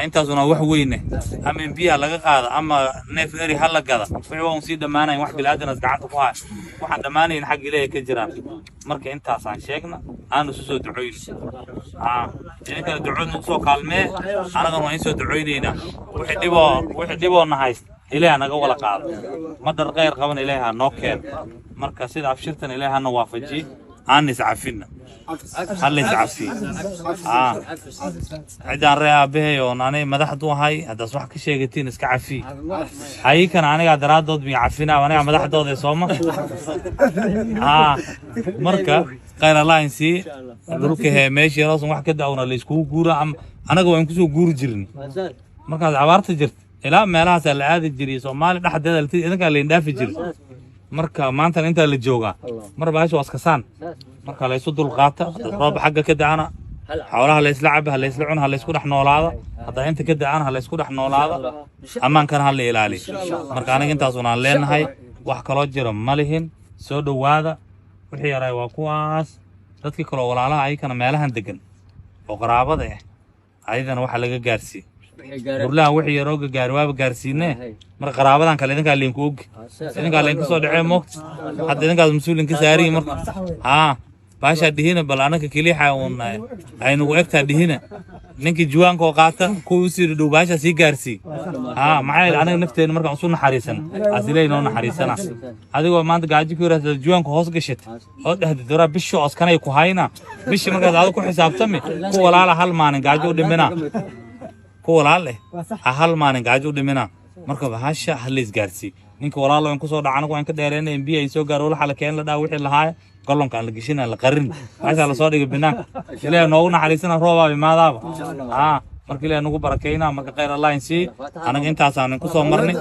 انت زنا wax weyn ama biya laga qaado ama neef eri hal la gada wixii waan sii dhamaanayn wax bilaadan gacanta ku hay waxaan dhamaanayn xaq ilaahay ka jiraan marka intaas aan sheegna aan soo duceeyo inta ducada soo kaalmee anaga waan soo duceeynayna wixii dhibo nahays ilaahay naga wala qaado madar qeyr qaban ilaahay noo keen marka sida abshirtan ilaahay na waafaji aan iscafina هل يتعفي عدان رأي به وناني مدحدو هاي هذا صح كشيء قتين اسكعفي هاي كان أنا قاعد رادود بيعفينا وأنا مدحدو ذي صومة مركا غير الله ينسي دروك هي ماشي راس واحد كده أو اللي يسكو جورا عم أنا جوا يمكسو جور جرني مركا عبارة جرت لا ما لها سلعات جري صومال لحد هذا اللي إذا كان اللي ندافع جري مركا ما أنت اللي جوجا مرة بعيش واسكسان marka la isu dul qaata roob xagga ka daana xoolaha la isla cabaha la isla cunaha la isku dhax noolaada hada inta ka daana la isku dhax noolaada amaankan hal ilaali marka aniga intaas una leenahay wax kala jiro ma lihin soo dhawaada wixii yaray waa kuwaas dadkii kale walaalaha ay kana meelahan degan oo qaraabada ah ayadana waxa laga gaarsiin burlaan wixii yarooga gaarwaaba gaarsiinay mar qaraabadan kale idinka leenku og idinka leenku soo dhacay moogta hadda idinkaas mas'uulinka saari marka باشا دهينا بل أنا ككليحة وعين وقتها دهينا نك جوان كوقاتا كوسير دو باشا سيجارسي معايا أنا نفتي مركب عصورنا حريسنا عزيلين هون حريسنا هذا هو ما أنت قاعد يكورة الجوان كهوس قشت هذا الدرا بيشو أسكنا يكوهاينا بيش مركب هذا كو حساب تمي كو ولا على حال ما نقاعد يود منا كو ولا عليه حال ما نقاعد يود منا مركب هاشا هليز جارسي نك ولا الله ينقص ولا عنك وينك دايرين إن بي يسوق قالوا حلا كين لا داوي حلا هاي قالون كان لقيشنا القرن عايز على صادق بناك إلى نوعنا حريصنا روبا بماذا مركي لأنه بركينا مركي غير الله ينسي أنا كنت أسأل نكسو مرني